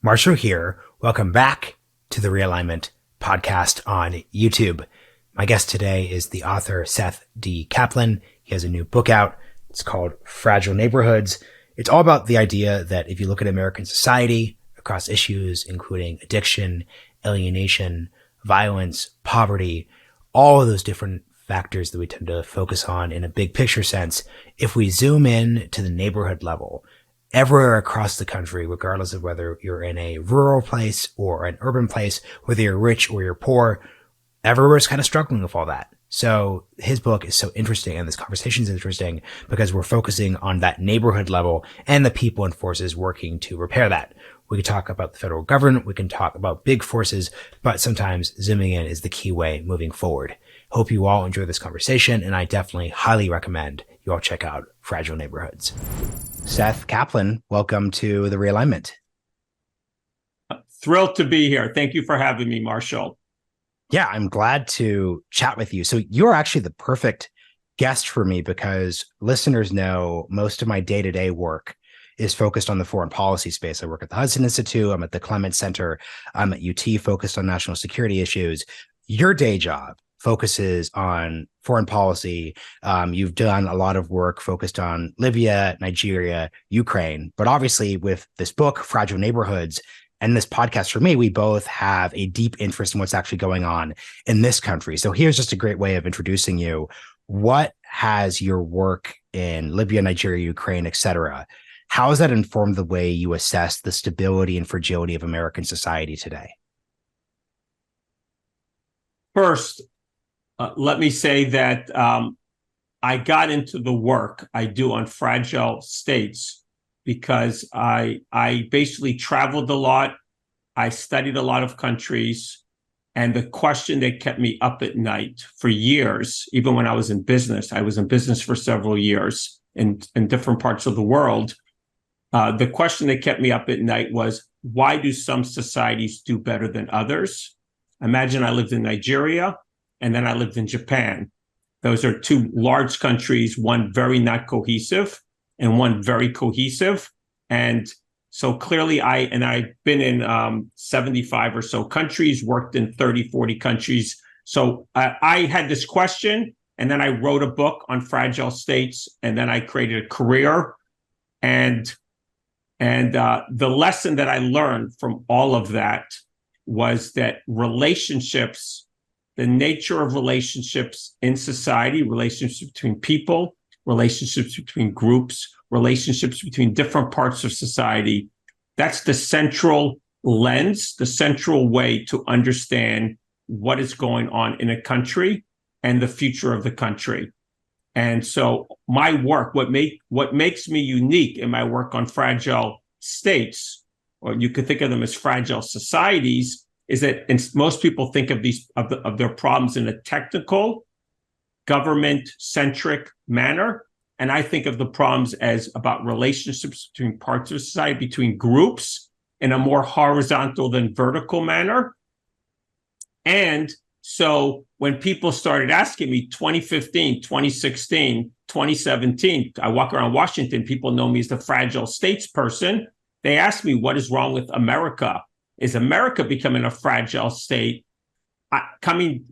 Marshall here. Welcome back to the Realignment podcast on YouTube. My guest today is the author Seth D. Kaplan. He has a new book out. It's called Fragile Neighborhoods. It's all about the idea that if you look at American society across issues, including addiction, alienation, violence, poverty, all of those different factors that we tend to focus on in a big picture sense, if we zoom in to the neighborhood level, everywhere across the country, regardless of whether you're in a rural place or an urban place, whether you're rich or you're poor, everywhere's kind of struggling with all that. So his book is so interesting and this conversation is interesting because we're focusing on that neighborhood level and the people and forces working to repair that. We can talk about the federal government. We can talk about big forces, but sometimes zooming in is the key way moving forward. Hope you all enjoy this conversation, and I definitely highly recommend you all check out Fragile Neighborhoods. Seth Kaplan, welcome to the Realignment. Thrilled to be here. Thank you for having me, Marshall. Yeah, I'm glad to chat with you. So you're actually the perfect guest for me because listeners know most of my day-to-day work is focused on the foreign policy space. I work at the Hudson Institute. I'm at the Clement Center. I'm at UT, focused on national security issues. Your day job focuses on foreign policy. You've done a lot of work focused on Libya, Nigeria, Ukraine. But obviously with this book, Fragile Neighborhoods, and this podcast for me, we both have a deep interest in what's actually going on in this country. So here's just a great way of introducing you. What has your work in Libya, Nigeria, Ukraine, et cetera, how has that informed the way you assess the stability and fragility of American society today? First, let me say that I got into the work I do on fragile states because I basically traveled a lot. I studied a lot of countries. And the question that kept me up at night for years, even when I was in business for several years in different parts of the world. The question that kept me up at night was, why do some societies do better than others? Imagine I lived in Nigeria and then I lived in Japan. Those are two large countries, one very not cohesive and one very cohesive. And so clearly I've been in 75 or so countries, worked in 30, 40 countries. So I had this question, and then I wrote a book on fragile states, and then I created a career. And the lesson that I learned from all of that was that relationships, the nature of relationships in society, relationships between people, relationships between groups, relationships between different parts of society, that's the central lens, the central way to understand what is going on in a country and the future of the country. And so my work, what makes me unique in my work on fragile states, or you could think of them as fragile societies, is that most people think of their problems in a technical, government-centric manner. And I think of the problems as about relationships between parts of society, between groups, in a more horizontal than vertical manner. And so when people started asking me 2015, 2016, 2017, I walk around Washington, people know me as the fragile states person. They asked me, what is wrong with America? Is America becoming a fragile state? Coming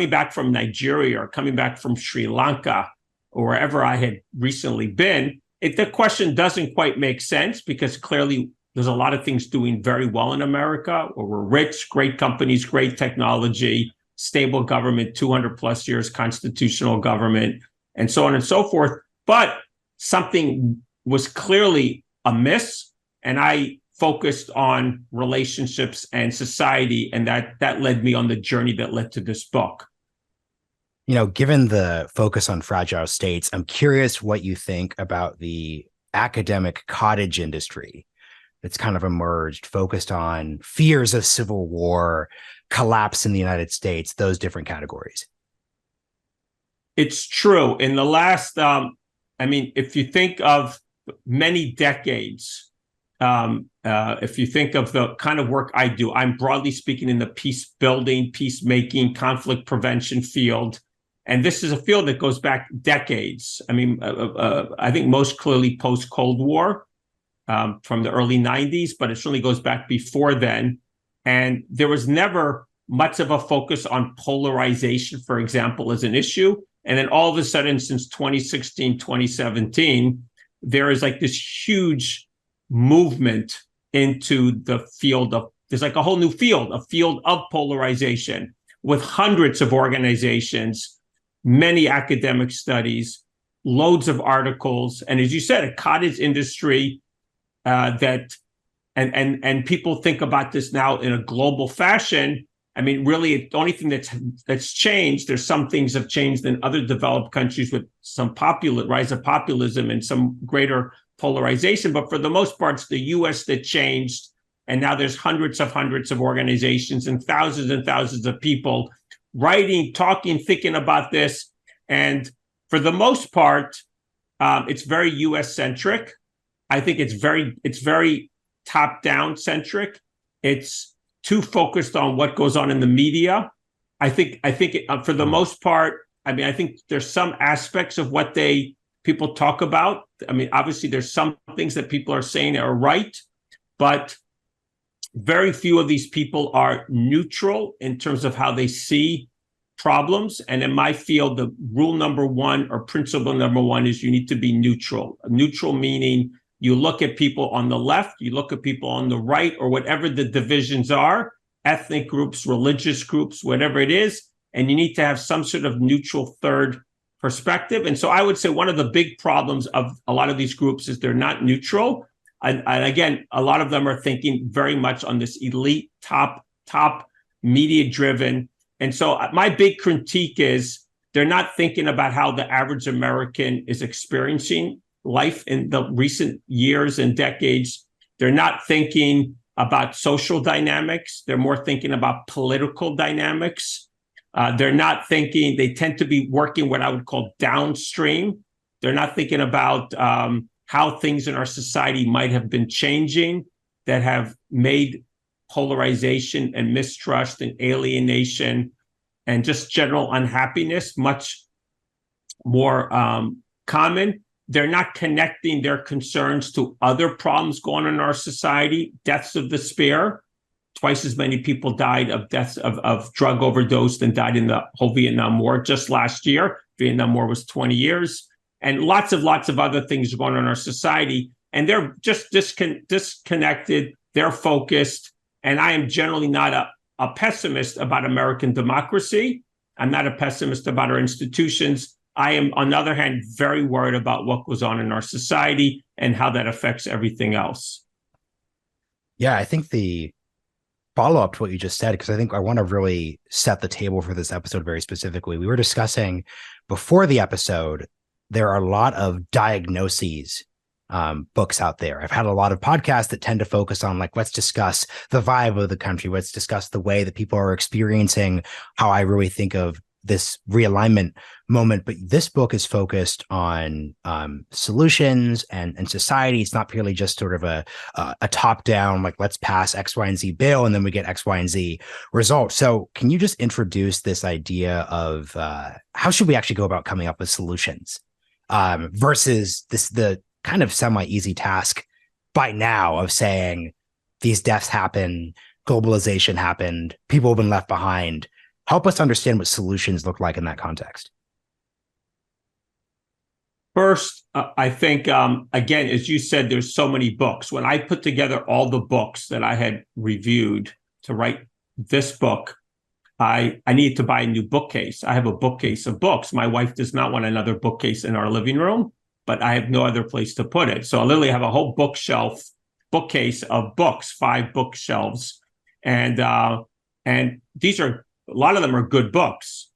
back from Nigeria or coming back from Sri Lanka or wherever I had recently been, the question doesn't quite make sense because clearly there's a lot of things doing very well in America, where we're rich, great companies, great technology, stable government, 200 plus years, constitutional government, and so on and so forth. But something was clearly amiss, and I focused on relationships and society, and that led me on the journey that led to this book. You know, given the focus on fragile states, I'm curious what you think about the academic cottage industry that's kind of emerged, focused on fears of civil war, collapse in the United States, those different categories. It's true. In the last, if you think of many decades, if you think of the kind of work I do, I'm broadly speaking in the peace building, peacemaking, conflict prevention field. And this is a field that goes back decades. I think most clearly post-Cold War. from the early 90s, but it certainly goes back before then. And there was never much of a focus on polarization, for example, as an issue. And then all of a sudden, since 2016, 2017, there is like this huge movement into the field of, there's like a whole new field, a field of polarization with hundreds of organizations, many academic studies, loads of articles. And as you said, a cottage industry that people think about this now in a global fashion. I mean, really, the only thing that's changed, there's some things have changed in other developed countries with some rise of populism and some greater polarization. But for the most part, it's the US that changed. And now there's hundreds of organizations and thousands of people writing, talking, thinking about this. And for the most part, it's very US centric. I think it's very top-down centric. It's too focused on what goes on in the media. I think for the most part, I mean, I think there's some aspects of what people talk about. I mean, obviously there's some things that people are saying are right, but very few of these people are neutral in terms of how they see problems. And in my field, the rule number one or principle number one is you need to be neutral. Neutral meaning you look at people on the left, you look at people on the right, or whatever the divisions are, ethnic groups, religious groups, whatever it is, and you need to have some sort of neutral third perspective. And so I would say one of the big problems of a lot of these groups is they're not neutral. And again, a lot of them are thinking very much on this elite, top media driven. And so my big critique is they're not thinking about how the average American is experiencing life in the recent years and decades. They're not thinking about social dynamics. They're more thinking about political dynamics. They tend to be working what I would call downstream. They're not thinking about how things in our society might have been changing that have made polarization and mistrust and alienation and just general unhappiness much more common. They're not connecting their concerns to other problems going on in our society, deaths of despair. Twice as many people died of deaths of drug overdose than died in the whole Vietnam War just last year. Vietnam War was 20 years. And lots of other things going on in our society. And they're just disconnected. They're focused. And I am generally not a pessimist about American democracy. I'm not a pessimist about our institutions. I am, on the other hand, very worried about what goes on in our society and how that affects everything else. Yeah, I think the follow-up to what you just said, because I think I want to really set the table for this episode very specifically. We were discussing before the episode, there are a lot of diagnoses books out there. I've had a lot of podcasts that tend to focus on like, let's discuss the vibe of the country. Let's discuss the way that people are experiencing how I really think of this realignment moment. But this book is focused on solutions and society. It's not purely just sort of a top down, like let's pass X, Y, and Z bill, and then we get X, Y, and Z result. So can you just introduce this idea of how should we actually go about coming up with solutions versus the kind of semi-easy task by now of saying these deaths happen, globalization happened, people have been left behind. Help us understand what solutions look like in that context. First, I think, again, as you said, there's so many books. When I put together all the books that I had reviewed to write this book, I needed to buy a new bookcase. I have a bookcase of books. My wife does not want another bookcase in our living room, but I have no other place to put it. So I literally have a whole bookcase of books, 5 bookshelves. And these are, a lot of them are good books.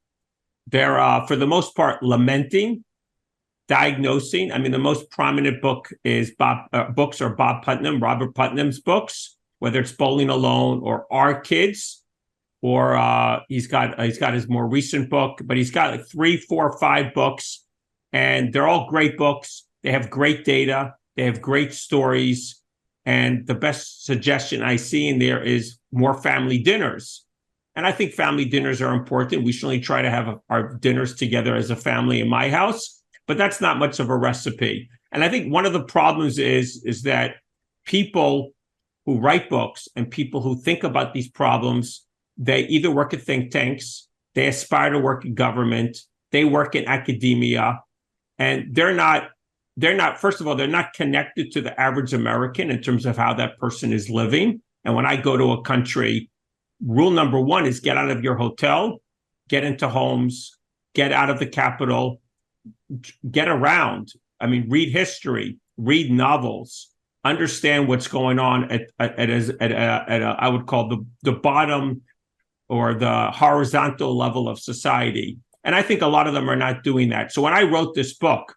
They're, for the most part, lamenting, diagnosing. I mean, the most prominent book is books are Bob Putnam, Robert Putnam's books, whether it's Bowling Alone or Our Kids, or he's got his more recent book, but he's got like 3, 4, 5 books, and they're all great books. They have great data. They have great stories. And the best suggestion I see in there is more family dinners. And I think family dinners are important. We certainly try to have our dinners together as a family in my house, but that's not much of a recipe. And I think one of the problems is that people who write books and people who think about these problems, they either work at think tanks, they aspire to work in government, they work in academia, and they're not, first of all, they're not connected to the average American in terms of how that person is living. And when I go to a country, rule number one is get out of your hotel, get into homes, get out of the capital, get around. I mean, read history, read novels, understand what's going on at I would call the bottom or the horizontal level of society. And I think a lot of them are not doing that. So when I wrote this book,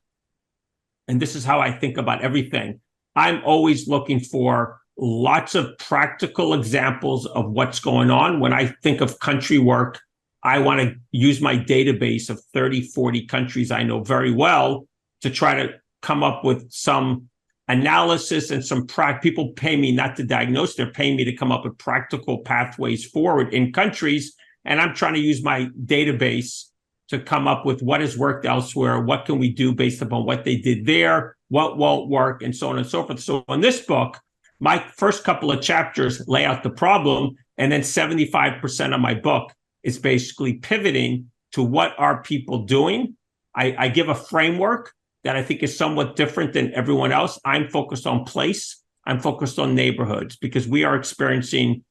and this is how I think about everything, I'm always looking for lots of practical examples of what's going on. When I think of country work, I want to use my database of 30, 40 countries I know very well to try to come up with some analysis and some people pay me not to diagnose, they're paying me to come up with practical pathways forward in countries. And I'm trying to use my database to come up with what has worked elsewhere, what can we do based upon what they did there, what won't work, and so on and so forth. So in this book, my first couple of chapters lay out the problem, and then 75% of my book is basically pivoting to what are people doing. I give a framework that I think is somewhat different than everyone else. I'm focused on place. I'm focused on neighborhoods because we are experiencing,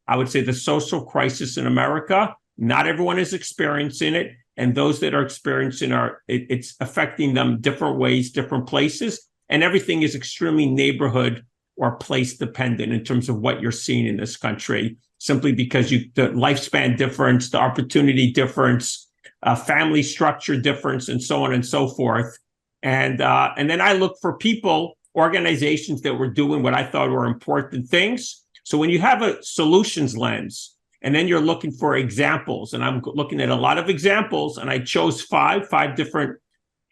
I would say, the social crisis in America. Not everyone is experiencing it. And those that are experiencing it's affecting them different ways, different places. And everything is extremely neighborhood or place dependent in terms of what you're seeing in this country, simply because the lifespan difference, the opportunity difference, family structure difference, and so on and so forth. And then I look for people, organizations that were doing what I thought were important things. So when you have a solutions lens, and then you're looking for examples, and I'm looking at a lot of examples, and I chose five different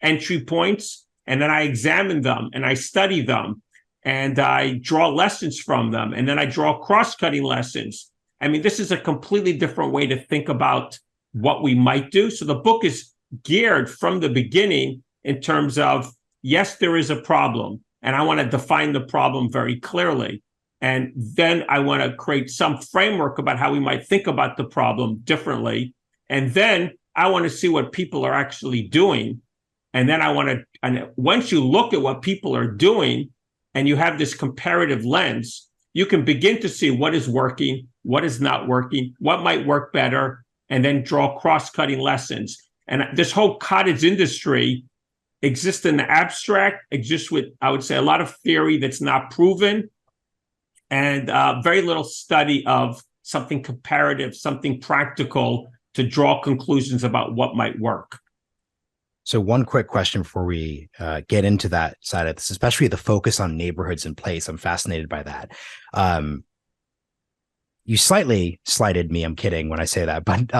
entry points, and then I examine them and I study them and I draw lessons from them, and then I draw cross-cutting lessons. I mean, this is a completely different way to think about what we might do. So the book is geared from the beginning in terms of, yes, there is a problem, and I want to define the problem very clearly. And then I want to create some framework about how we might think about the problem differently. And then I want to see what people are actually doing. And then and once you look at what people are doing and you have this comparative lens, you can begin to see what is working, what is not working, what might work better, and then draw cross-cutting lessons. And this whole cottage industry exists in the abstract, exists with, I would say, a lot of theory that's not proven, and very little study of something comparative, something practical to draw conclusions about what might work. So one quick question before we get into that side of this, especially the focus on neighborhoods and place. I'm fascinated by that. You slightly slighted me. I'm kidding when I say that, but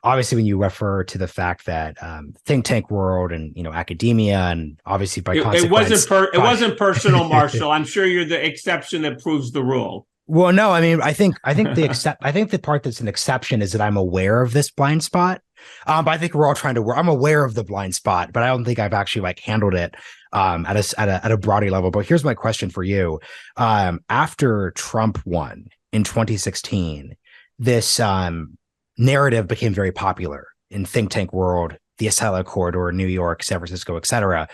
obviously when you refer to the fact that think tank world and academia, and obviously by consequence, it wasn't personal, Marshall. I'm sure you're the exception that proves the rule. Well, no, I mean, I think the part that's an exception is that I'm aware of this blind spot. But I think we're all trying to work. I'm aware of the blind spot, but I don't think I've actually handled it at a broader level. But here's my question for you: after Trump won in 2016, this narrative became very popular in think tank world, the Acela Corridor, New York, San Francisco, etc.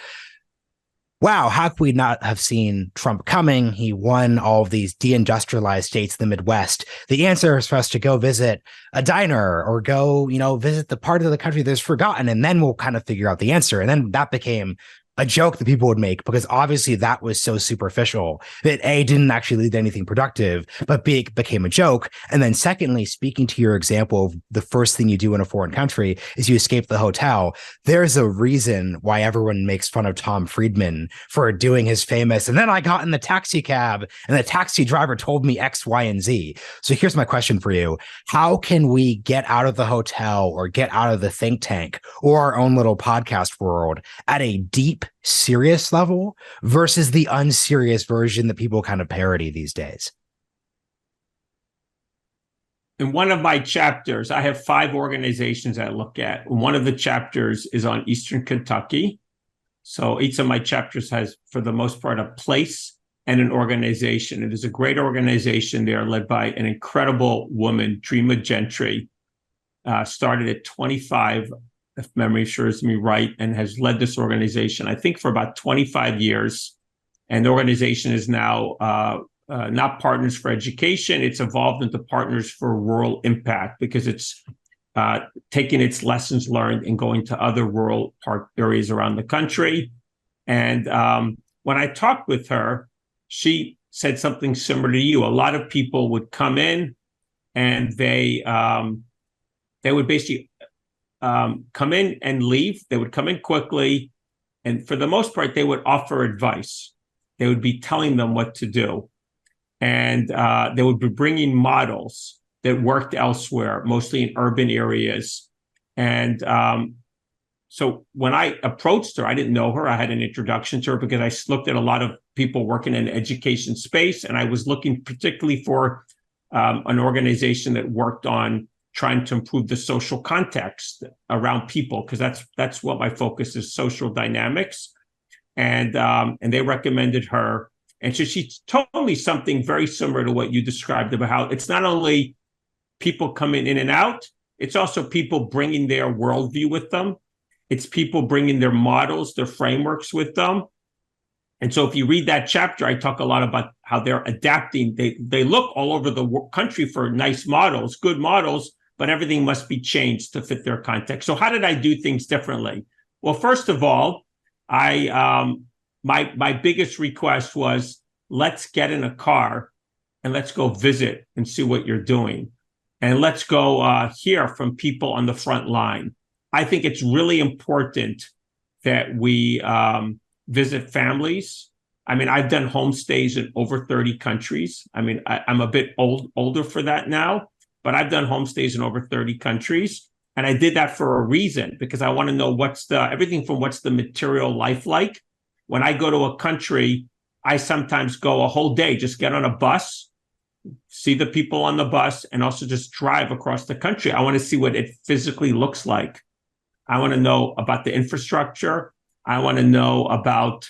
Wow, how could we not have seen Trump coming? He won all of these deindustrialized states in the Midwest. The answer is for us to go visit a diner or go, visit the part of the country that's forgotten, and then we'll kind of figure out the answer. And then that became a joke that people would make, because obviously that was so superficial that A, didn't actually lead to anything productive, but B, became a joke. And then secondly, speaking to your example of the first thing you do in a foreign country is you escape the hotel. There's a reason why everyone makes fun of Tom Friedman for doing his famous, and then I got in the taxi cab and the taxi driver told me X, Y, and Z. So here's my question for you. How can we get out of the hotel or get out of the think tank or our own little podcast world at a deep, serious level versus the unserious version that people kind of parody these days? In one of my chapters, I have 5 organizations I look at. One of the chapters is on Eastern Kentucky. So each of my chapters has, for the most part, a place and an organization. It is a great organization. They are led by an incredible woman, Dreama Gentry, started at 25, if memory serves me right, and has led this organization, I think, for about 25 years. And the organization is now not Partners for Education. It's evolved into Partners for Rural Impact, because it's taking its lessons learned and going to other rural park areas around the country. And when I talked with her, she said something similar to you. A lot of people would come in and they would basically come in and leave. They would come in quickly. And for the most part, they would offer advice. They would be telling them what to do. And they would be bringing models that worked elsewhere, mostly in urban areas. And so when I approached her, I didn't know her. I had an introduction to her because I looked at a lot of people working in the education space. And I was looking particularly for an organization that worked on trying to improve the social context around people, because that's what my focus is, social dynamics. And they recommended her. And so she told me something very similar to what you described about how it's not only people coming in and out, it's also people bringing their worldview with them. It's people bringing their models, their frameworks with them. And so if you read that chapter, I talk a lot about how they're adapting. They look all over the country for nice models, good models, but everything must be changed to fit their context. So how did I do things differently? Well, first of all, my biggest request was, let's get in a car and let's go visit and see what you're doing. And let's go hear from people on the front line. I think it's really important that we visit families. I mean, I've done homestays in over 30 countries. I mean, I'm a bit older for that now, but I've done homestays in over 30 countries. And I did that for a reason, because I want to know everything from what's the material life like. When I go to a country, I sometimes go a whole day, just get on a bus, see the people on the bus, and also just drive across the country. I want to see what it physically looks like. I want to know about the infrastructure. I want to know about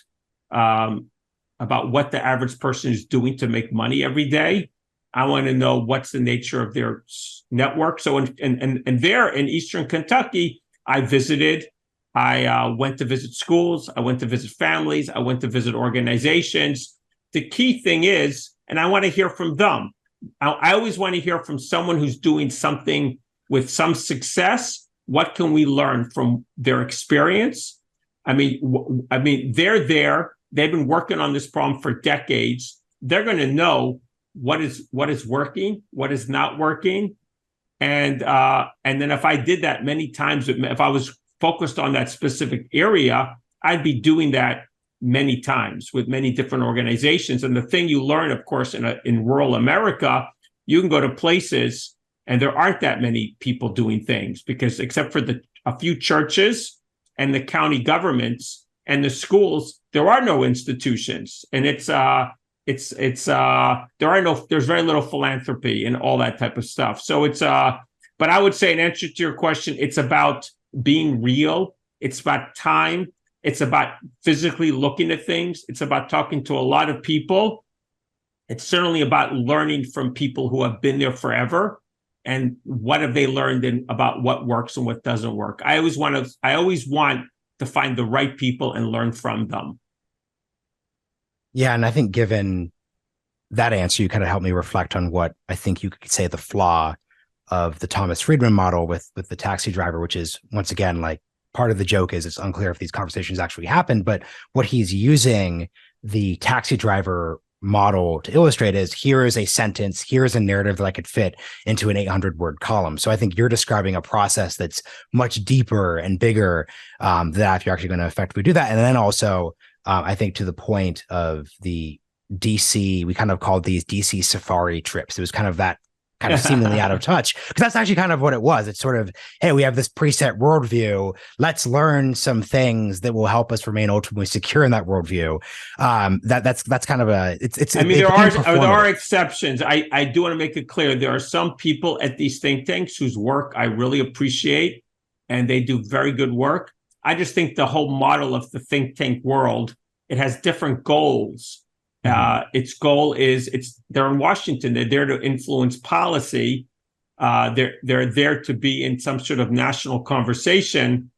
what the average person is doing to make money every day. I want to know what's the nature of their network. So, and there in Eastern Kentucky, I visited. I went to visit schools. I went to visit families. I went to visit organizations. The key thing is, and I want to hear from them. I always want to hear from someone who's doing something with some success. What can we learn from their experience? I mean, they're there. They've been working on this problem for decades. They're going to know what is working, what is not working, and then if I did that many times, if I was focused on that specific area, I'd be doing that many times with many different organizations. And the thing you learn, of course, in rural America, you can go to places and there aren't that many people doing things, because except for a few churches and the county governments and the schools, there are no institutions. And there's very little philanthropy and all that type of stuff. So but I would say in answer to your question, it's about being real. It's about time. It's about physically looking at things. It's about talking to a lot of people. It's certainly about learning from people who have been there forever. And what have they learned about what works and what doesn't work? I always want to find the right people and learn from them. Yeah. And I think given that answer, you kind of helped me reflect on what I think you could say the flaw of the Thomas Friedman model with the taxi driver, which is, once again, like, part of the joke is it's unclear if these conversations actually happened, but what he's using the taxi driver model to illustrate is, here is a sentence, here is a narrative that I could fit into an 800-word column. So I think you're describing a process that's much deeper and bigger that if you're actually going to effectively do that. And then also, I think to the point of the DC, we kind of called these DC safari trips. It was kind of that kind of seemingly out of touch, because that's actually kind of what it was. It's sort of, hey, we have this preset worldview. Let's learn some things that will help us remain ultimately secure in that worldview. That's kind of it's. I mean, there are exceptions. I do want to make it clear. There are some people at these think tanks whose work I really appreciate, and they do very good work. I just think the whole model of the think tank world, it has different goals Its goal is they're in Washington. They're there to influence policy. They're there to be in some sort of national conversation.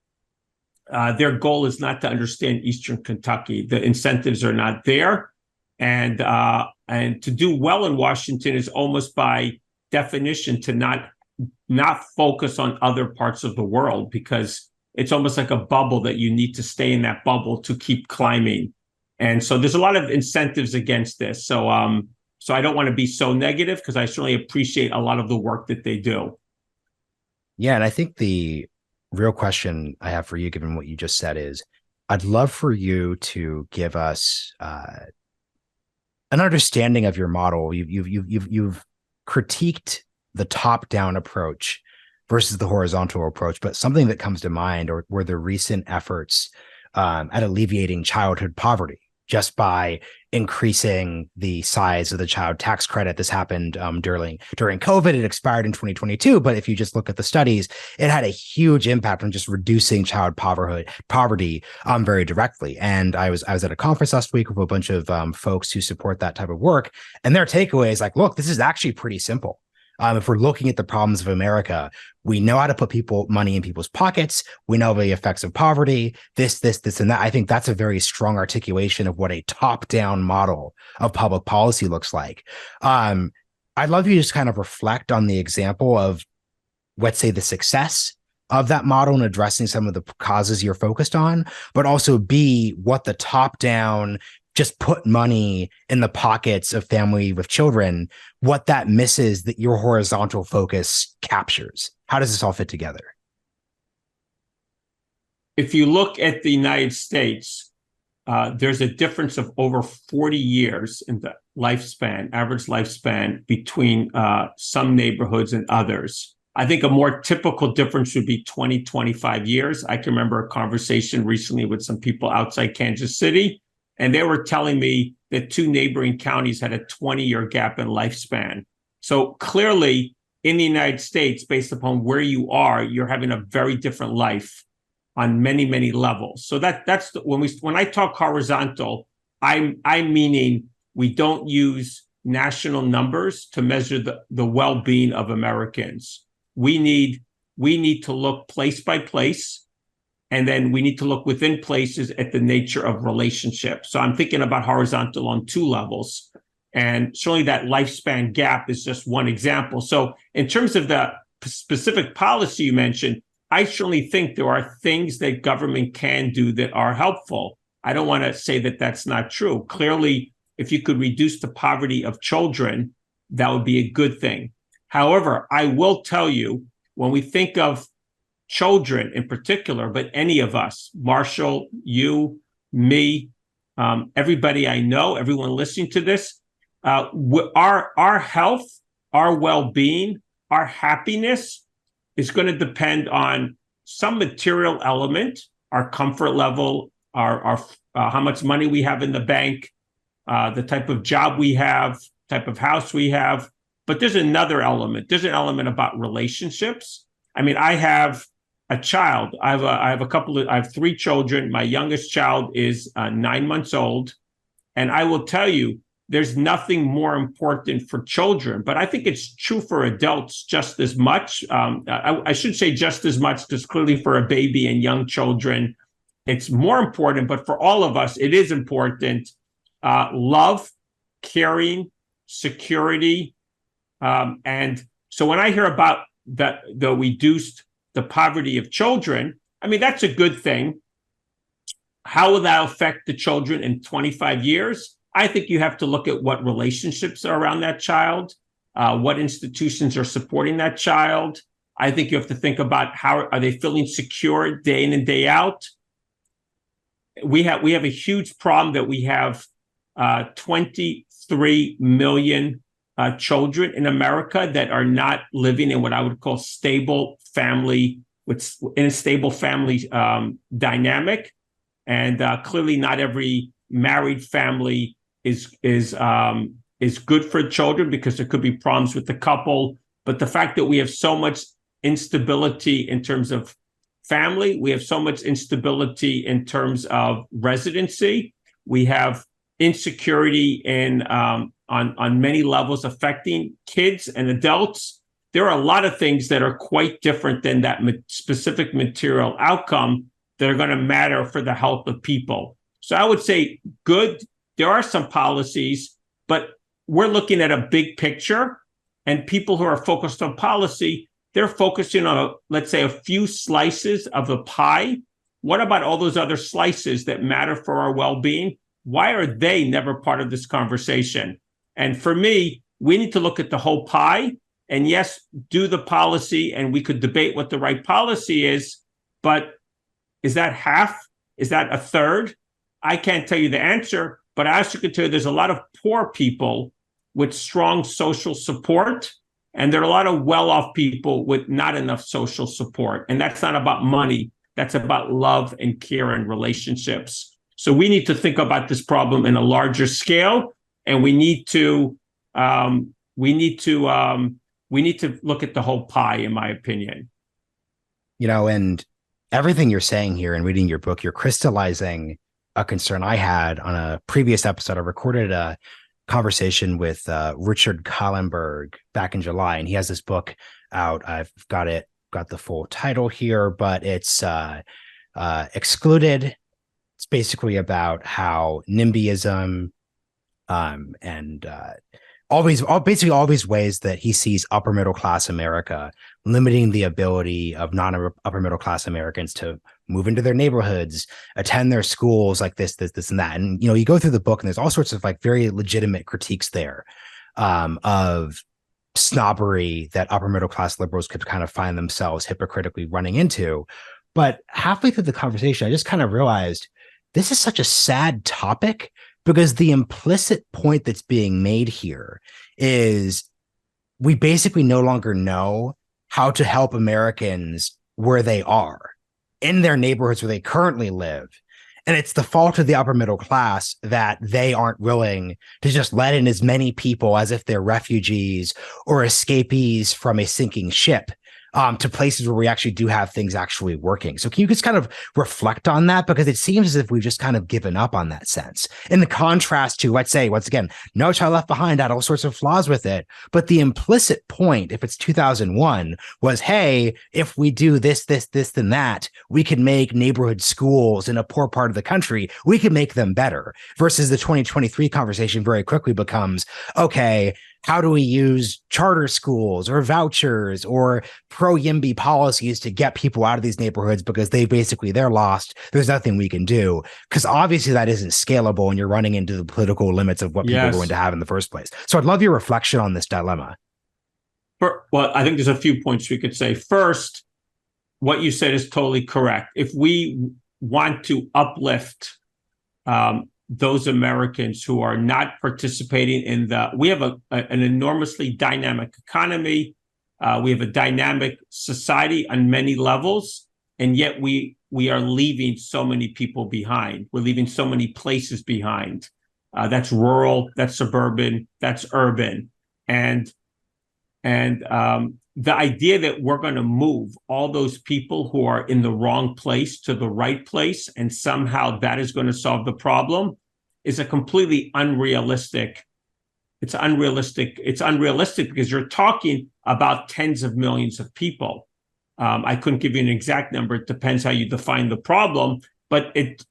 Their goal is not to understand Eastern Kentucky. The incentives are not there, and to do well in Washington is almost by definition to not focus on other parts of the world, because it's almost like a bubble that you need to stay in that bubble to keep climbing. And so there's a lot of incentives against this. So I don't want to be so negative, because I certainly appreciate a lot of the work that they do. Yeah, and I think the real question I have for you, given what you just said, is I'd love for you to give us an understanding of your model. You've critiqued the top-down approach versus the horizontal approach, but something that comes to mind were the recent efforts at alleviating childhood poverty just by increasing the size of the child tax credit. This happened during COVID. It expired in 2022, but if you just look at the studies, it had a huge impact on just reducing child poverty very directly. And I was at a conference last week with a bunch of folks who support that type of work, and their takeaway is like, look, this is actually pretty simple. If we're looking at the problems of America, we know how to put money in people's pockets. We know the effects of poverty, this, and that. I think that's a very strong articulation of what a top-down model of public policy looks like. I'd love you to just kind of reflect on the example of, let's say, the success of that model in addressing some of the causes you're focused on, but also what the top-down just put money in the pockets of family with children, what that misses that your horizontal focus captures. How does this all fit together? If you look at the United States, there's a difference of over 40 years in the average lifespan between some neighborhoods and others. I think a more typical difference would be 20, 25 years. I can remember a conversation recently with some people outside Kansas City, and they were telling me that two neighboring counties had a 20-year gap in lifespan. So clearly, in the United States, based upon where you are, you're having a very different life on many, many levels. So that's when I talk horizontal, I'm meaning we don't use national numbers to measure the well-being of Americans. We need to look place by place. And then we need to look within places at the nature of relationships. So I'm thinking about horizontal on two levels. And certainly that lifespan gap is just one example. So in terms of the specific policy you mentioned, I certainly think there are things that government can do that are helpful. I don't want to say that that's not true. Clearly, if you could reduce the poverty of children, that would be a good thing. However, I will tell you, when we think of children in particular, but any of us, Marshall, you, me, everybody I know, everyone listening to this, our health, our well-being, our happiness is going to depend on some material element, our comfort level, our how much money we have in the bank, the type of job we have, type of house we have. But there's another element. There's an element about relationships. I mean, I have a child. I have 3 children. My youngest child is 9 months old. And I will tell you, there's nothing more important for children, but I think it's true for adults just as much. I should say just as much, because clearly for a baby and young children, it's more important, but for all of us, it is important. Love, caring, security. And so when I hear about the reduced the poverty of children, I mean, that's a good thing. How will that affect the children in 25 years? I think you have to look at what relationships are around that child, what institutions are supporting that child. I think you have to think about how are they feeling secure day in and day out. We have a huge problem that we have 23 million children in America that are not living in what I would call stable family, in a stable family dynamic. And clearly not every married family is good for children, because there could be problems with the couple. But the fact that we have so much instability in terms of family, we have so much instability in terms of residency, we have insecurity and on many levels affecting kids and adults. There are a lot of things that are quite different than that specific material outcome that are going to matter for the health of people. So I would say good. There are some policies, but we're looking at a big picture, and people who are focused on policy, they're focusing on, let's say, a few slices of the pie. What about all those other slices that matter for our well-being? Why are they never part of this conversation? And for me, we need to look at the whole pie. And yes, do the policy, and we could debate what the right policy is, but is that half? Is that a third? I can't tell you the answer, but I also can tell you there's a lot of poor people with strong social support, and there are a lot of well-off people with not enough social support. And that's not about money. That's about love and care and relationships. So we need to think about this problem in a larger scale, and we need to look at the whole pie, in my opinion. And everything you're saying here and reading your book, you're crystallizing a concern I had on a previous episode. I recorded a conversation with Richard Kallenberg back in July, and he has this book out. I've got the full title here, but it's Excluded. It's basically about how NIMBYism and all these ways that he sees upper middle class America limiting the ability of non-upper middle class Americans to move into their neighborhoods, attend their schools, like this, and that. And, you go through the book and there's all sorts of like very legitimate critiques there of snobbery that upper middle class liberals could kind of find themselves hypocritically running into. But halfway through the conversation, I just kind of realized this is such a sad topic, because the implicit point that's being made here is we basically no longer know how to help Americans where they are, in their neighborhoods where they currently live. And it's the fault of the upper middle class that they aren't willing to just let in as many people as if they're refugees or escapees from a sinking ship to places where we actually do have things actually working. So can you just kind of reflect on that? Because it seems as if we've just kind of given up on that sense. In the contrast to, let's say, once again, No Child Left Behind had all sorts of flaws with it. But the implicit point, if it's 2001, was, hey, if we do this, and that, we can make neighborhood schools in a poor part of the country, we can make them better. Versus the 2023 conversation very quickly becomes, okay, how do we use charter schools or vouchers or pro-YIMBY policies to get people out of these neighborhoods because they're lost. There's nothing we can do, because obviously that isn't scalable and you're running into the political limits of what people are going to have in the first place. So I'd love your reflection on this dilemma. Well, I think there's a few points we could say. First, what you said is totally correct. If we want to uplift those Americans who are not participating in we have an enormously dynamic economy. We have a dynamic society on many levels, and yet we are leaving so many people behind. We're leaving so many places behind. That's rural, that's suburban, that's urban. And the idea that we're going to move all those people who are in the wrong place to the right place, and somehow that is going to solve the problem, is a completely unrealistic. It's unrealistic because you're talking about tens of millions of people. I couldn't give you an exact number. It depends how you define the problem, but it's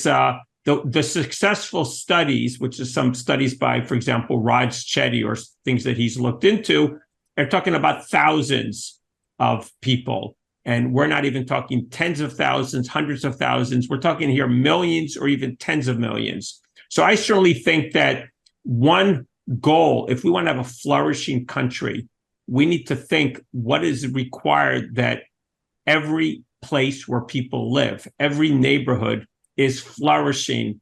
the successful studies, which is some studies by, for example, Raj Chetty, or things that he's looked into, they're talking about thousands of people. And we're not even talking tens of thousands, hundreds of thousands. We're talking here millions or even tens of millions. So I certainly think that one goal, if we want to have a flourishing country, we need to think what is required that every place where people live, every neighborhood is flourishing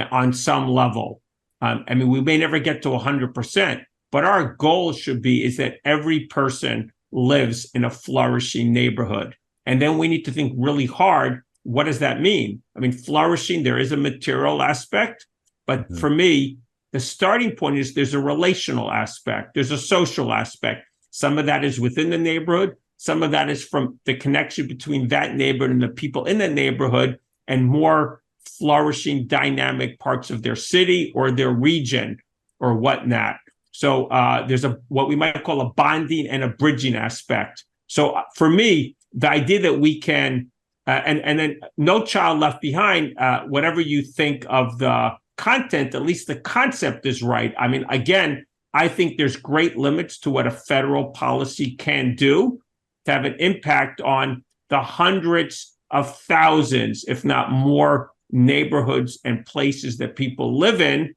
on some level. We may never get to 100%, but our goal should be is that every person lives in a flourishing neighborhood. And then we need to think really hard, what does that mean? Flourishing, there is a material aspect, but for me, the starting point is there's a relational aspect, there's a social aspect. Some of that is within the neighborhood, some of that is from the connection between that neighborhood and the people in the neighborhood, and more flourishing, dynamic parts of their city or their region or whatnot. So there's what we might call a bonding and a bridging aspect. So for me, the idea that we can, and then No Child Left Behind, whatever you think of the content, at least the concept is right. I mean, again, I think there's great limits to what a federal policy can do to have an impact on the hundreds of thousands, if not more, neighborhoods and places that people live in.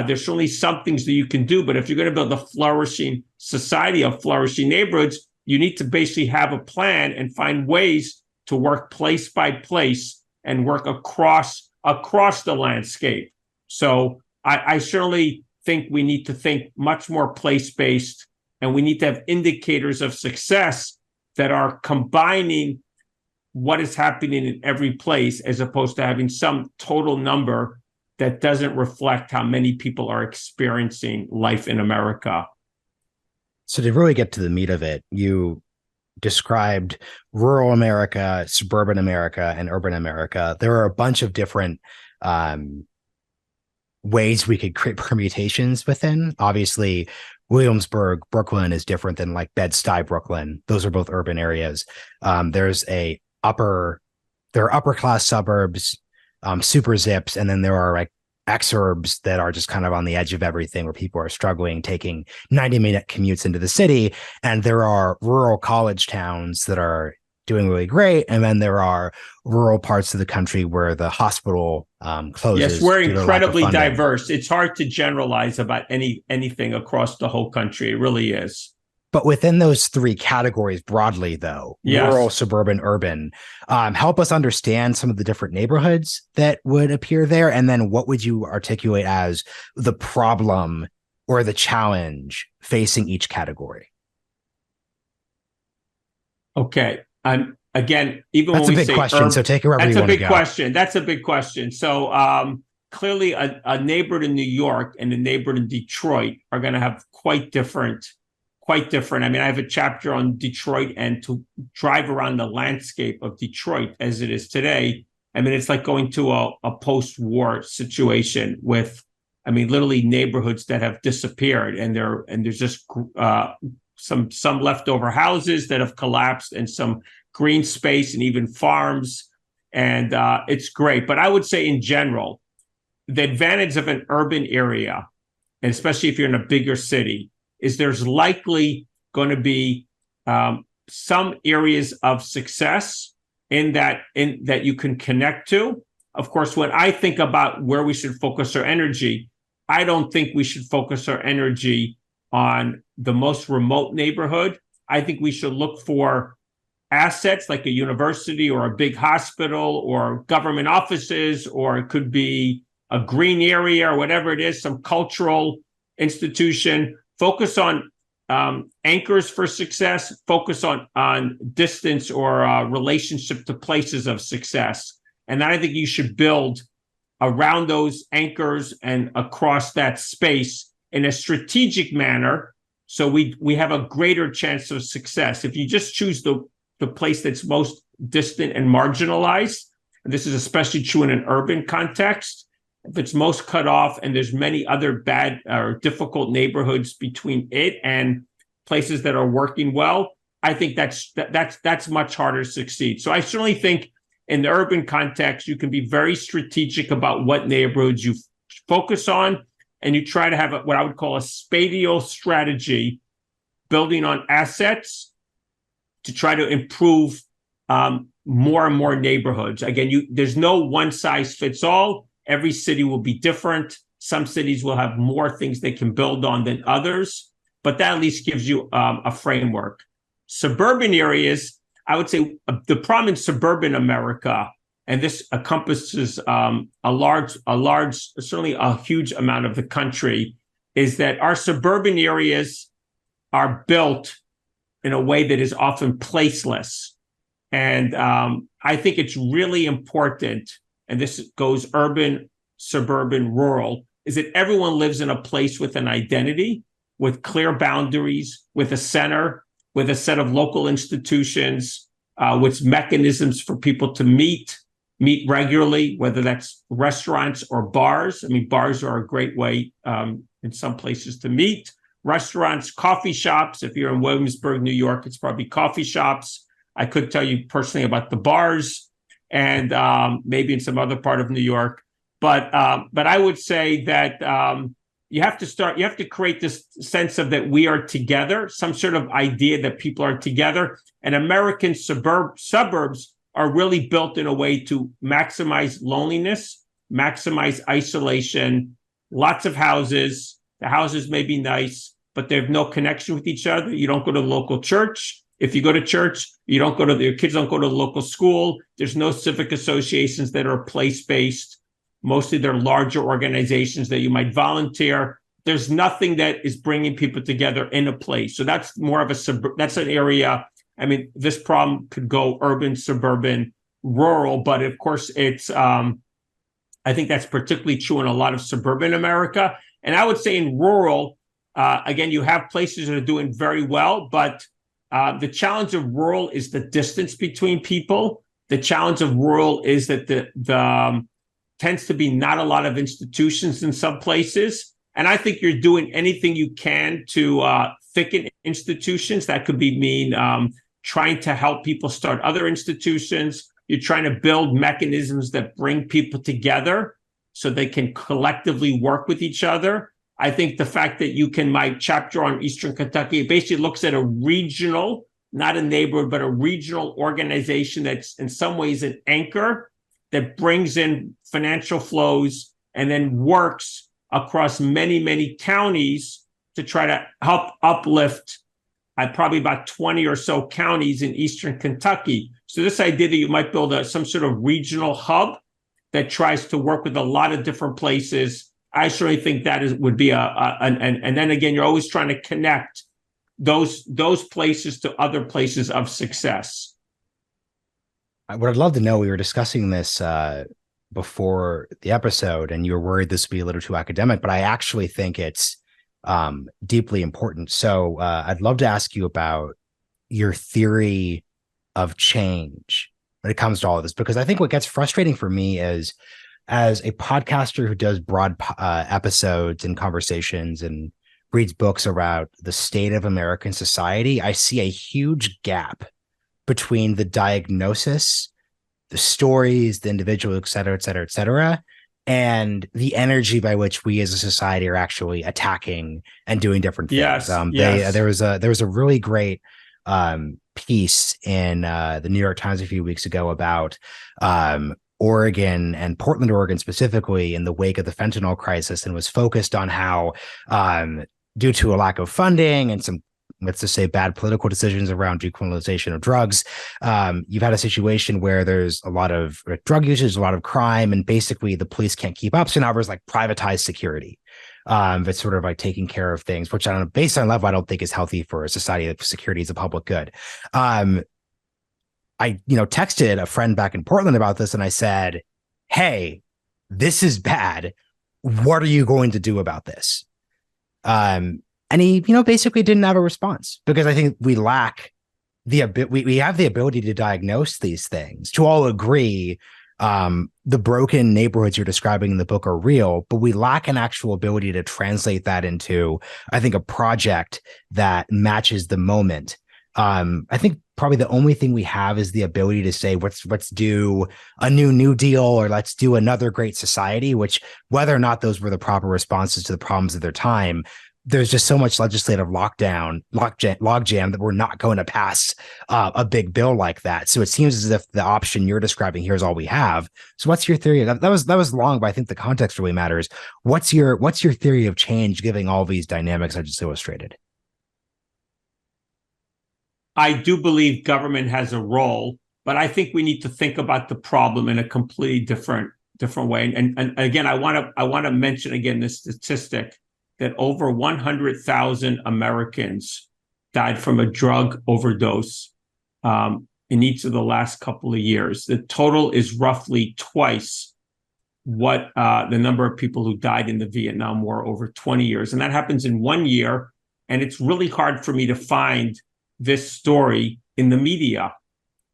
There's certainly some things that you can do, but if you're going to build a flourishing society of flourishing neighborhoods, you need to basically have a plan and find ways to work place by place and work across the landscape. So I certainly think we need to think much more place-based, and we need to have indicators of success that are combining what is happening in every place as opposed to having some total number that doesn't reflect how many people are experiencing life in America. So to really get to the meat of it, you described rural America, suburban America, and urban America. There are a bunch of different ways we could create permutations within. Obviously, Williamsburg, Brooklyn is different than like Bed-Stuy, Brooklyn. Those are both urban areas. There are upper class suburbs, super zips, and then there are like exurbs that are just kind of on the edge of everything where people are struggling, taking 90-minute commutes into the city. And there are rural college towns that are doing really great. And then there are rural parts of the country where the hospital closes. Yes, we're incredibly diverse. It's hard to generalize about anything across the whole country. It really is. But within those three categories broadly, though, yes, rural, suburban, urban, help us understand some of the different neighborhoods that would appear there. And then what would you articulate as the problem or the challenge facing each category? Okay. Again, even that's when a big question. So take it wherever you want to go. That's a big question. So clearly a neighborhood in New York and a neighborhood in Detroit are going to have quite different. I mean, I have a chapter on Detroit, and to drive around the landscape of Detroit as it is today, I mean, it's like going to a post-war situation with, I mean, literally neighborhoods that have disappeared, and there's just some leftover houses that have collapsed, and some green space, and even farms, and it's great. But I would say in general, the advantage of an urban area, and especially if you're in a bigger city, is there's likely going to be some areas of success in that you can connect to. Of course, when I think about where we should focus our energy, I don't think we should focus our energy on the most remote neighborhood. I think we should look for assets like a university or a big hospital or government offices, or it could be a green area or whatever it is, some cultural institution. Focus on anchors for success, focus on distance or relationship to places of success. And then I think you should build around those anchors and across that space in a strategic manner, so we have a greater chance of success. If you just choose the place that's most distant and marginalized, and this is especially true in an urban context, if it's most cut off and there's many other bad or difficult neighborhoods between it and places that are working well, I think that's much harder to succeed. So I certainly think in the urban context, you can be very strategic about what neighborhoods you focus on, and you try to have what I would call a spatial strategy, building on assets to try to improve more and more neighborhoods. Again, there's no one size fits all. Every city will be different. Some cities will have more things they can build on than others, but that at least gives you a framework. Suburban areas, I would say the problem in suburban America, and this encompasses certainly a huge amount of the country, is that our suburban areas are built in a way that is often placeless. And I think it's really important, and this goes urban, suburban, rural, is that everyone lives in a place with an identity, with clear boundaries, with a center, with a set of local institutions, with mechanisms for people to meet, meet regularly, whether that's restaurants or bars. I mean, bars are a great way in some places to meet. Restaurants, coffee shops. If you're in Williamsburg, New York, it's probably coffee shops. I could tell you personally about the bars, and maybe in some other part of New York. But I would say that you have to create this sense of that we are together, some sort of idea that people are together. And American suburbs are really built in a way to maximize loneliness, maximize isolation, lots of houses. The houses may be nice, but they have no connection with each other. You don't go to the local church. If you go to church, your kids don't go to the local school. There's no civic associations that are place-based. Mostly they're larger organizations that you might volunteer. There's nothing that is bringing people together in a place. So that's more of that's an area. I mean, this problem could go urban, suburban, rural, but of course I think that's particularly true in a lot of suburban America. And I would say in rural, again, you have places that are doing very well, but the challenge of rural is the distance between people. The challenge of rural is that the tends to be not a lot of institutions in some places. And I think you're doing anything you can to thicken institutions. That could mean trying to help people start other institutions. You're trying to build mechanisms that bring people together so they can collectively work with each other. I think the fact that my chapter on Eastern Kentucky, it basically looks at a regional, not a neighborhood, but a regional organization that's in some ways an anchor that brings in financial flows and then works across many, many counties to try to help uplift probably about 20 or so counties in Eastern Kentucky. So this idea that you might build some sort of regional hub that tries to work with a lot of different places, I certainly think that would be and then again, you're always trying to connect those places to other places of success. What I'd love to know, we were discussing this before the episode, and you were worried this would be a little too academic, but I actually think it's deeply important. So I'd love to ask you about your theory of change when it comes to all of this, because I think what gets frustrating for me is, as a podcaster who does broad episodes and conversations and reads books about the state of American society, I see a huge gap between the diagnosis, the stories, the individual, et cetera, et cetera, et cetera, and the energy by which we as a society are actually attacking and doing different things. Yes. There was a really great piece in the New York Times a few weeks ago about Oregon and Portland, Oregon specifically, in the wake of the fentanyl crisis, and was focused on how due to a lack of funding and some, let's just say, bad political decisions around decriminalization of drugs, you've had a situation where there's a lot of drug usage, a lot of crime, and basically the police can't keep up. So now there's like privatized security. It's sort of like taking care of things, which on a baseline level, I don't think is healthy for a society. If security is a public good. I texted a friend back in Portland about this, and I said, hey, this is bad. What are you going to do about this? And he, basically didn't have a response, because I think we lack we have the ability to diagnose these things, to all agree the broken neighborhoods you're describing in the book are real, but we lack an actual ability to translate that into, I think, a project that matches the moment. I think probably the only thing we have is the ability to say, let's do a new deal, or let's do another great society, which, whether or not those were the proper responses to the problems of their time, there's just so much legislative logjam that we're not going to pass a big bill like that. So it seems as if the option you're describing here is all we have. So what's your theory? That was long, but I think the context really matters. What's your theory of change, given all these dynamics I just illustrated? I do believe government has a role, but I think we need to think about the problem in a completely different way. And again, I want to mention again this statistic that over 100,000 Americans died from a drug overdose in each of the last couple of years. The total is roughly twice what the number of people who died in the Vietnam War over 20 years. And that happens in 1 year. And it's really hard for me to find this story in the media.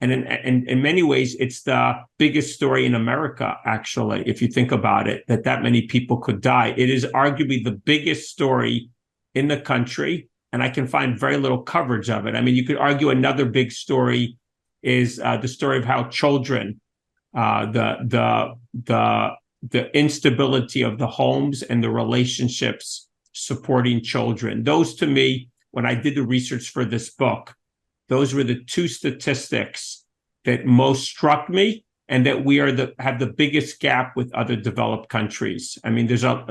And in many ways, it's the biggest story in America, actually, if you think about it, that many people could die. It is arguably the biggest story in the country, and I can find very little coverage of it. I mean, you could argue another big story is the story of how children, the instability of the homes and the relationships supporting children. Those, to me, when I did the research for this book, those were the two statistics that most struck me, and that we have the biggest gap with other developed countries. I mean, there's a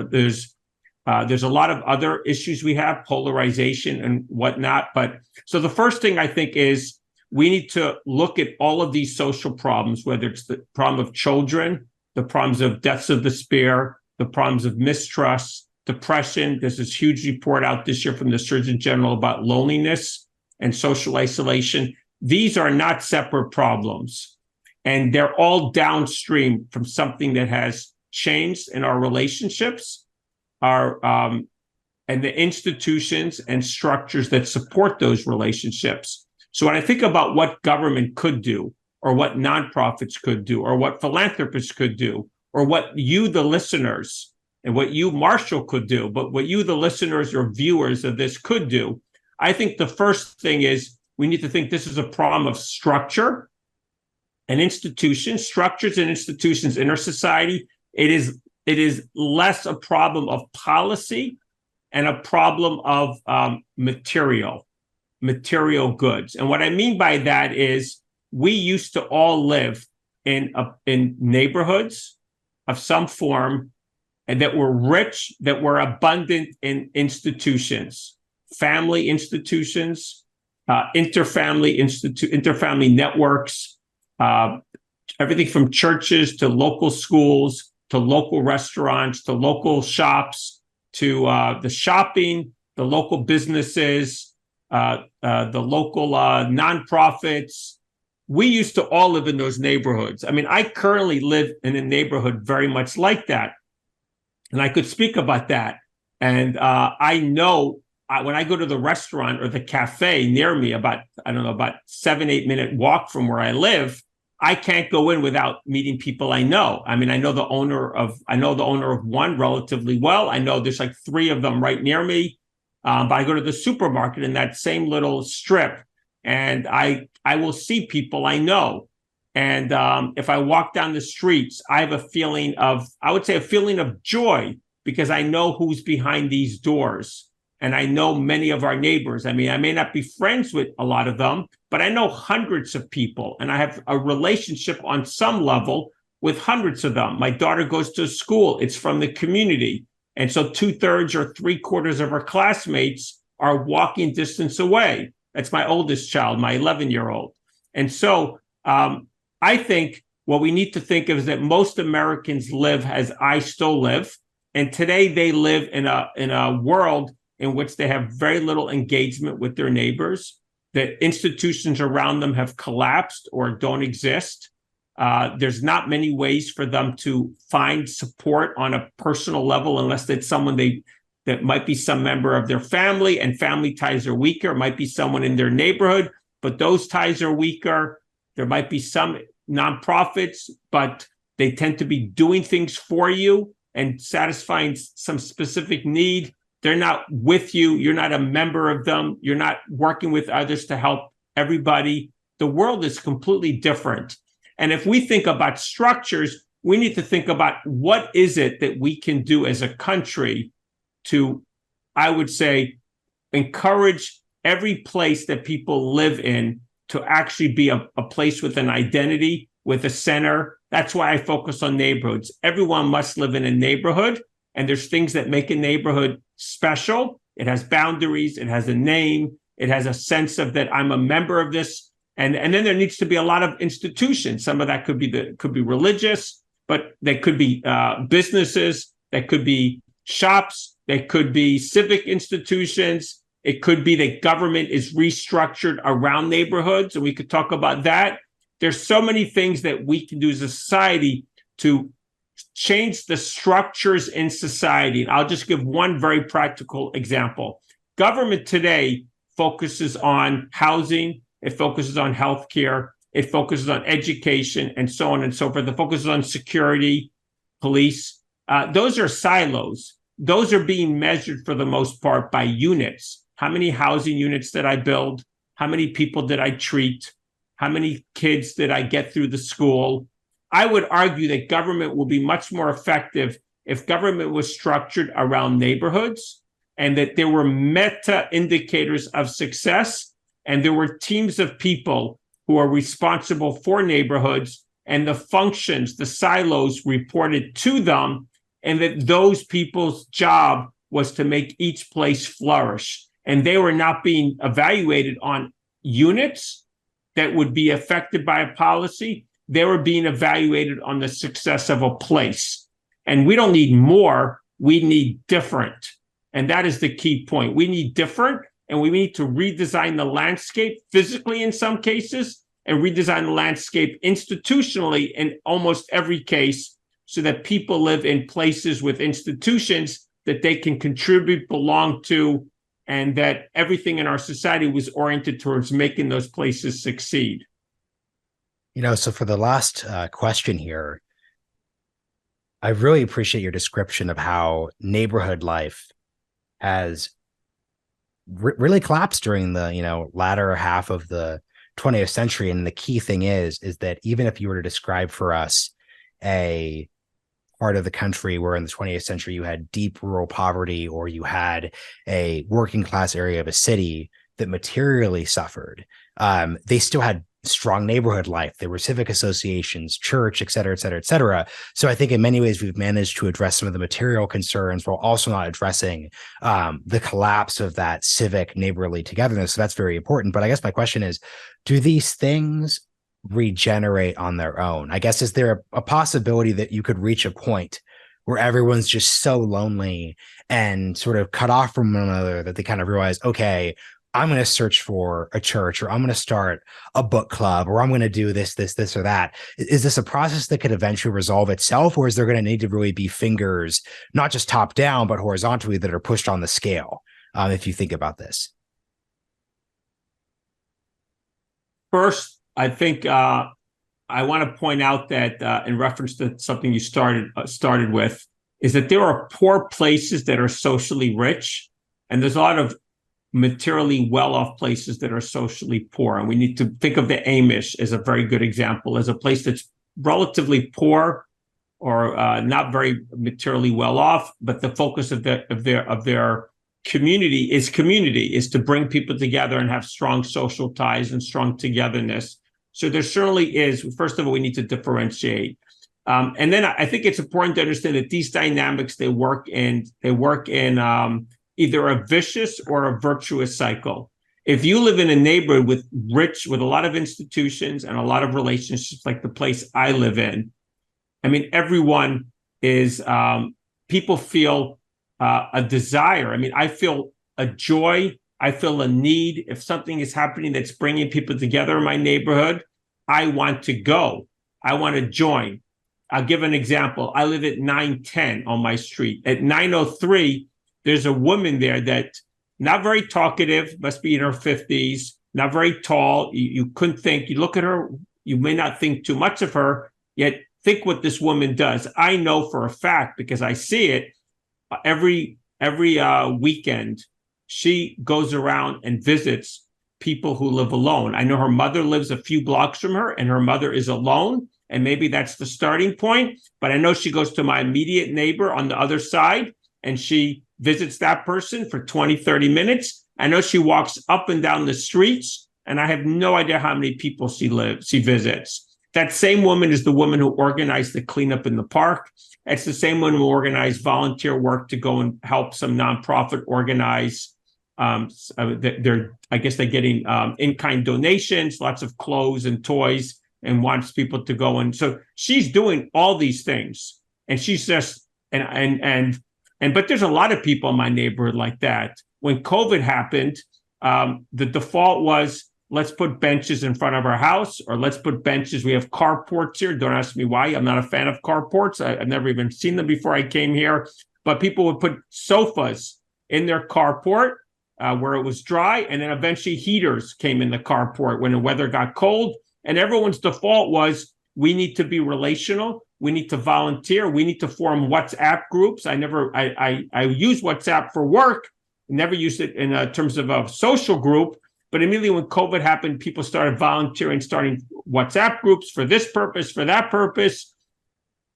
lot of other issues we have, polarization and whatnot. But so the first thing I think is we need to look at all of these social problems, whether it's the problem of children, the problems of deaths of despair, the problems of mistrust, depression. There's this huge report out this year from the Surgeon General about loneliness and social isolation. These are not separate problems, and they're all downstream from something that has changed in our relationships, and the institutions and structures that support those relationships. So when I think about what government could do, or what nonprofits could do, or what philanthropists could do, or what you, the listeners, and what you, Marshall, could do, but what you, the listeners or viewers of this, could do, I think the first thing is we need to think this is a problem of structure and institutions, structures and institutions in our society. It is less a problem of policy and a problem of material goods. And what I mean by that is we used to all live in neighborhoods of some form, and that were rich, that were abundant in institutions. Family institutions, interfamily networks, everything from churches to local schools, to local restaurants, to local shops, to the shopping, the local businesses, the local nonprofits. We used to all live in those neighborhoods. I mean, I currently live in a neighborhood very much like that. And I could speak about that. And I know when I go to the restaurant or the cafe near me, about 7-8 minute walk from where I live, I can't go in without meeting people I know. I mean, I know the owner of one relatively well. I know there's like 3 of them right near me. But I go to the supermarket in that same little strip, and I will see people I know. And if I walk down the streets, I have a feeling of joy, because I know who's behind these doors. And I know many of our neighbors. I mean, I may not be friends with a lot of them, but I know hundreds of people. And I have a relationship on some level with hundreds of them. My daughter goes to school. It's from the community. And so 2/3 or 3/4 of our classmates are walking distance away. That's my oldest child, my 11-year-old. And so I think what we need to think of is that most Americans live as I still live. And today they live in a world in which they have very little engagement with their neighbors. The institutions around them have collapsed or don't exist. There's not many ways for them to find support on a personal level, unless that's someone that might be some member of their family, and family ties are weaker. It might be someone in their neighborhood, but those ties are weaker. There might be some nonprofits, but they tend to be doing things for you and satisfying some specific need. They're not with you. You're not a member of them. You're not working with others to help everybody. The world is completely different. And if we think about structures, we need to think about what is it that we can do as a country to, I would say, encourage every place that people live in to actually be a place with an identity, with a center. That's why I focus on neighborhoods. Everyone must live in a neighborhood, and there's things that make a neighborhood special. It has boundaries. It has a name. It has a sense of that I'm a member of this. And then there needs to be a lot of institutions. Some of that could be religious, but they could be businesses. That could be shops. They could be civic institutions. It could be that government is restructured around neighborhoods, and we could talk about that. There's so many things that we can do as a society to change the structures in society. And I'll just give one very practical example. Government today focuses on housing. It focuses on healthcare. It focuses on education and so on and so forth. It focuses on security, police. Those are silos. Those are being measured for the most part by units. How many housing units did I build? How many people did I treat? How many kids did I get through the school? I would argue that government will be much more effective if government was structured around neighborhoods and that there were meta indicators of success and there were teams of people who are responsible for neighborhoods and the functions, the silos reported to them, and that those people's job was to make each place flourish. And they were not being evaluated on units that would be affected by a policy. They were being evaluated on the success of a place. And we don't need more, we need different. And that is the key point. We need different, and we need to redesign the landscape physically in some cases, and redesign the landscape institutionally in almost every case, so that people live in places with institutions that they can contribute, belong to, and that everything in our society was oriented towards making those places succeed. So for the last question here, I really appreciate your description of how neighborhood life has really collapsed during the, latter half of the 20th century. And the key thing is that even if you were to describe for us a part of the country where in the 20th century you had deep rural poverty, or you had a working class area of a city that materially suffered, they still had strong neighborhood life. There were civic associations, church, et cetera, et cetera, et cetera. So I think in many ways we've managed to address some of the material concerns while also not addressing the collapse of that civic neighborly togetherness. So that's very important. But I guess my question is, do these things regenerate on their own? I guess, is there a possibility that you could reach a point where everyone's just so lonely and sort of cut off from one another that they kind of realize, okay, I'm going to search for a church, or I'm going to start a book club, or I'm going to do this, or that. Is this a process that could eventually resolve itself, or is there going to need to really be fingers, not just top down, but horizontally, that are pushed on the scale, if you think about this? First, I think I want to point out that in reference to something you started with, is that there are poor places that are socially rich, and there's a lot of materially well-off places that are socially poor. And we need to think of the Amish as a very good example, as a place that's relatively poor or not very materially well-off, but the focus of their community is to bring people together and have strong social ties and strong togetherness. So there certainly is. First of all, we need to differentiate. And then I think it's important to understand that these dynamics, they work in either a vicious or a virtuous cycle. If you live in a neighborhood with a lot of institutions and a lot of relationships, like the place I live in, I mean, everyone is, people feel a desire. I mean, I feel a joy. I feel a need. If something is happening that's bringing people together in my neighborhood, I want to go. I want to join. I'll give an example. I live at 910 on my street. At 903, there's a woman there that not very talkative, must be in her 50s, not very tall. You couldn't think, you look at her, you may not think too much of her, yet think what this woman does. I know for a fact, because I see it every weekend, she goes around and visits people who live alone. I know her mother lives a few blocks from her, and her mother is alone, and maybe that's the starting point. But I know she goes to my immediate neighbor on the other side, and she visits that person for 20, 30 minutes. I know she walks up and down the streets, and I have no idea how many people she visits. That same woman is the woman who organized the cleanup in the park. It's the same one who organized volunteer work to go and help some nonprofit organize. I guess they're getting in-kind donations, lots of clothes and toys, and wants people to go. And so she's doing all these things, and she's just, but there's a lot of people in my neighborhood like that. When COVID happened, the default was, let's put benches in front of our house, or let's put benches. We have carports here. Don't ask me why. I'm not a fan of carports. I've never even seen them before I came here. But people would put sofas in their carport where it was dry. And then eventually heaters came in the carport when the weather got cold. And everyone's default was, we need to be relational. We need to volunteer. We need to form WhatsApp groups. I use WhatsApp for work, never used it in terms of a social group. But immediately when COVID happened, people started volunteering, starting WhatsApp groups for this purpose, for that purpose.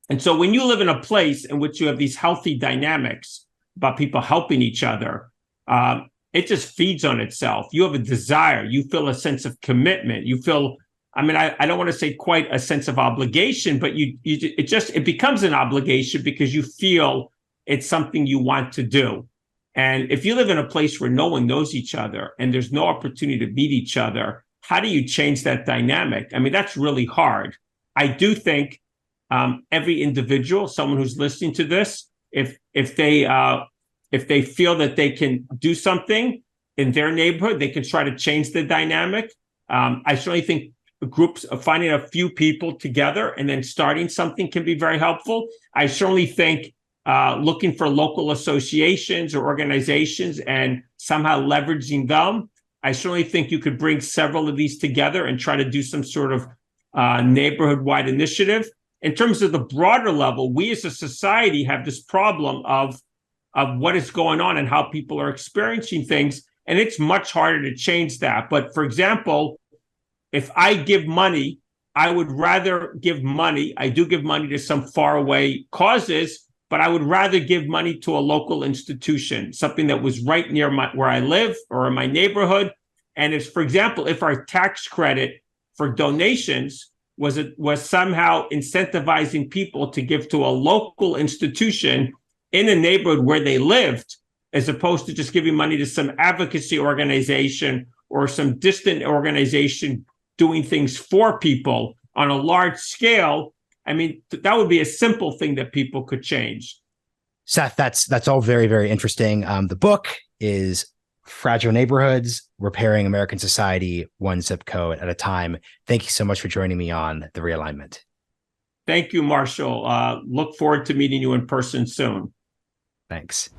And so when you live in a place in which you have these healthy dynamics about people helping each other, it just feeds on itself. You have a desire. You feel a sense of commitment. You feel, I don't want to say quite a sense of obligation, but it becomes an obligation because you feel it's something you want to do. And if you live in a place where no one knows each other and there's no opportunity to meet each other, how do you change that dynamic? That's really hard. I do think every individual, someone who's listening to this, if they feel that they can do something in their neighborhood, they can try to change the dynamic. I certainly think groups of finding a few people together and then starting something can be very helpful. I certainly think looking for local associations or organizations and somehow leveraging them. I certainly think you could bring several of these together and try to do some sort of neighborhood-wide initiative. In terms of the broader level, we as a society have this problem of what is going on and how people are experiencing things, and it's much harder to change that. But for example, if I give money, I would rather give money. I do give money to some faraway causes, but I would rather give money to a local institution, something that was right near where I live or in my neighborhood. And if, for example, if our tax credit for donations was somehow incentivizing people to give to a local institution in a neighborhood where they lived, as opposed to just giving money to some advocacy organization or some distant organization doing things for people on a large scale, that would be a simple thing that people could change. Seth, that's all very, very interesting. The book is Fragile Neighborhoods, Repairing American Society, One Zip Code at a Time. Thank you so much for joining me on The Realignment. Thank you, Marshall. Look forward to meeting you in person soon. Thanks.